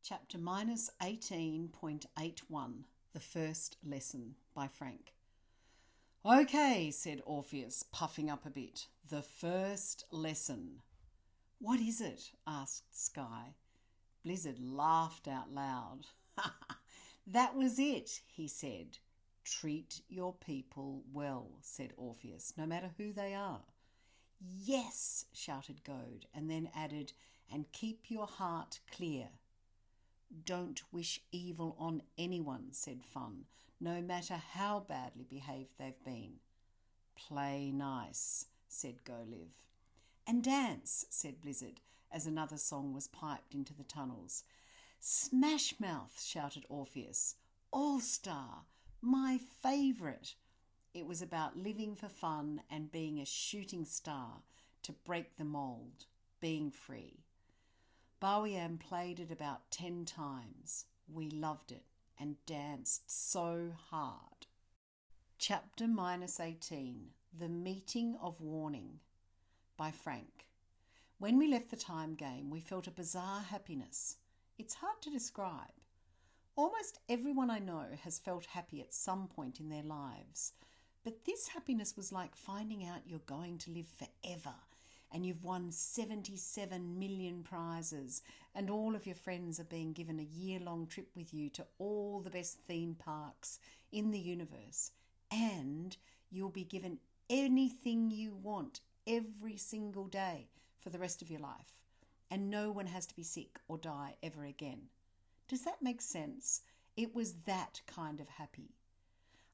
Chapter minus 18.81, The First Lesson by Frank. Okay, said Orpheus, puffing up a bit. The first lesson. What is it? Asked Sky. Blizzard laughed out loud. That was it, he said. Treat your people well, said Orpheus, no matter who they are. Yes, shouted Goad, and then added, and keep your heart clear. Don't wish evil on anyone, said Fun, no matter how badly behaved they've been. Play nice, said Go Live. And dance, said Blizzard, as another song was piped into the tunnels. Smash Mouth, shouted Orpheus. All-Star, my favourite. It was about living for fun and being a shooting star to break the mould, being free. Baoyam played it about 10 times. We loved it and danced so hard. Chapter minus 18, The Meeting of Warning by Frank. When we left the time game, we felt a bizarre happiness. It's hard to describe. Almost everyone I know has felt happy at some point in their lives, but this happiness was like finding out you're going to live forever and you've won 77 million prizes and all of your friends are being given a year-long trip with you to all the best theme parks in the universe, and you'll be given anything you want every single day for the rest of your life, and no one has to be sick or die ever again. Does that make sense? It was that kind of happy.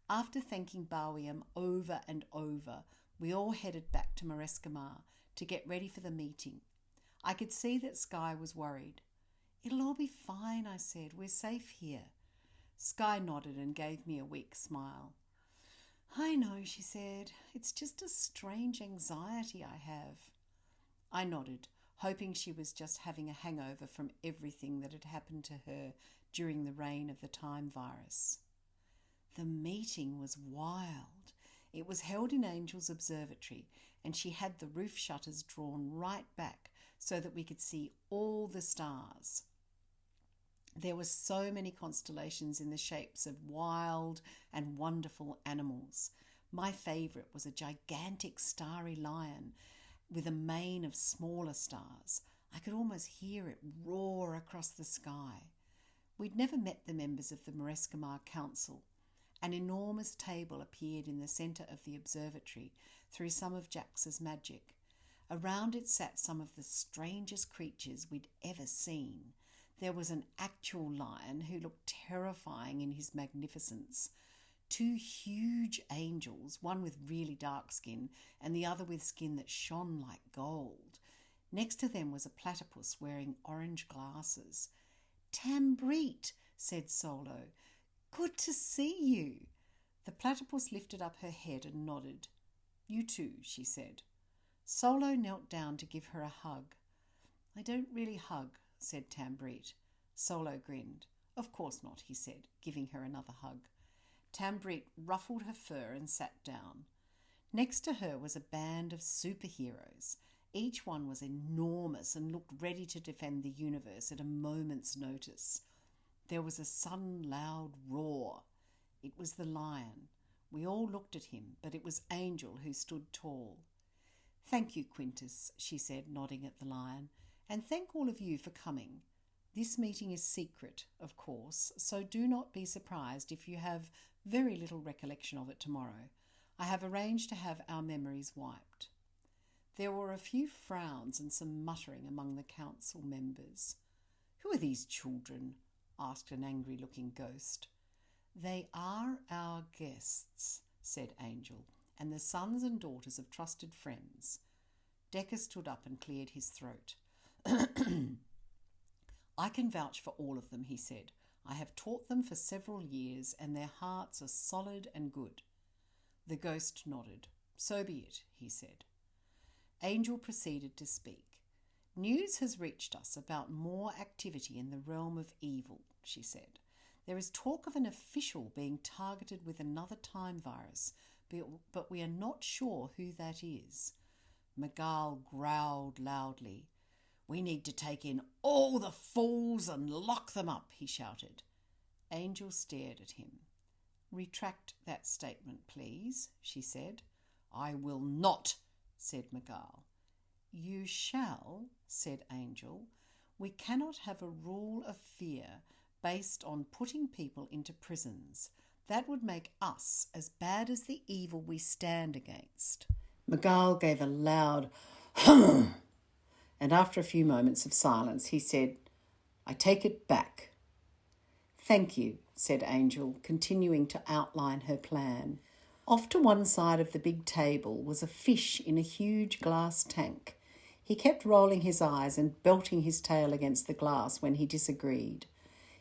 After thanking Baoyam over and over, we all headed back to Marescimar to get ready for the meeting. I could see that Sky was worried. It'll all be fine, I said. We're safe here. Sky nodded and gave me a weak smile. I know, she said. It's just a strange anxiety I have. I nodded, hoping she was just having a hangover from everything that had happened to her during the reign of the time virus. The meeting was wild. It was held in Angel's observatory, and she had the roof shutters drawn right back so that we could see all the stars. There were so many constellations in the shapes of wild and wonderful animals. My favourite was a gigantic starry lion with a mane of smaller stars. I could almost hear it roar across the sky. We'd never met the members of the Marescimar Council. An enormous table appeared in the centre of the observatory through some of Jax's magic. Around it sat some of the strangest creatures we'd ever seen. There was an actual lion who looked terrifying in his magnificence. 2 huge angels, one with really dark skin and the other with skin that shone like gold. Next to them was a platypus wearing orange glasses. "Tambreet," said Solo. "Good to see you." The platypus lifted up her head and nodded. "You too," she said. Solo knelt down to give her a hug. "I don't really hug," said Tambreet. Solo grinned. "Of course not," he said, giving her another hug. Tambreet ruffled her fur and sat down. Next to her was a band of superheroes. Each one was enormous and looked ready to defend the universe at a moment's notice. There was a sudden loud roar. It was the lion. We all looked at him, but it was Angel who stood tall. "Thank you, Quintus," she said, nodding at the lion, "and thank all of you for coming. This meeting is secret, of course, so do not be surprised if you have very little recollection of it tomorrow. I have arranged to have our memories wiped." There were a few frowns and some muttering among the council members. "Who are these children?" asked an angry-looking ghost. "They are our guests," said Angel, "and the sons and daughters of trusted friends." Decker stood up and cleared his throat. "I can vouch for all of them," he said. "I have taught them for several years, and their hearts are solid and good." The ghost nodded. "So be it," he said. Angel proceeded to speak. "News has reached us about more activity in the realm of evil," she said. "There is talk of an official being targeted with another time virus, but we are not sure who that is." Magal growled loudly. We need to take in all the fools and lock them up, he shouted. Angel stared at him. Retract that statement, please, she said. I will not, said McGarl. You shall, said Angel. We cannot have a rule of fear based on putting people into prisons. That would make us as bad as the evil we stand against. McGarl gave a loud hum, and after a few moments of silence he said, I take it back. Thank you, said Angel, continuing to outline her plan. Off to one side of the big table was a fish in a huge glass tank. He kept rolling his eyes and belting his tail against the glass when he disagreed.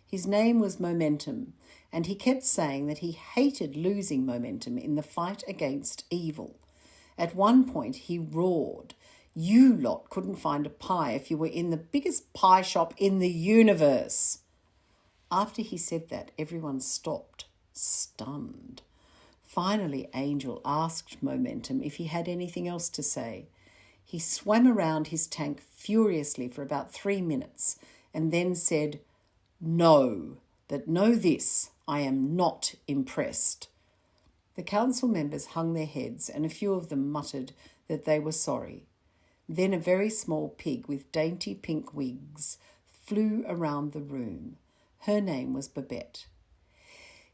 His name was Momentum, and he kept saying that he hated losing momentum in the fight against evil. At one point he roared, You lot couldn't find a pie if you were in the biggest pie shop in the universe. After he said that, everyone stopped, stunned. Finally, Angel asked Momentum if he had anything else to say. He swam around his tank furiously for about 3 minutes and then said, No, but know this, I am not impressed. The council members hung their heads and a few of them muttered that they were sorry. Then a very small pig with dainty pink wings flew around the room. Her name was Babette.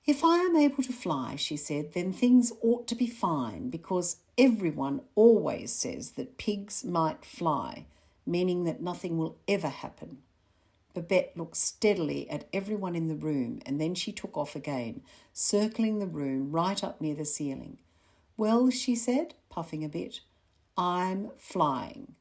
If I am able to fly, she said, then things ought to be fine because everyone always says that pigs might fly, meaning that nothing will ever happen. Babette looked steadily at everyone in the room and then she took off again, circling the room right up near the ceiling. Well, she said, puffing a bit, I'm flying.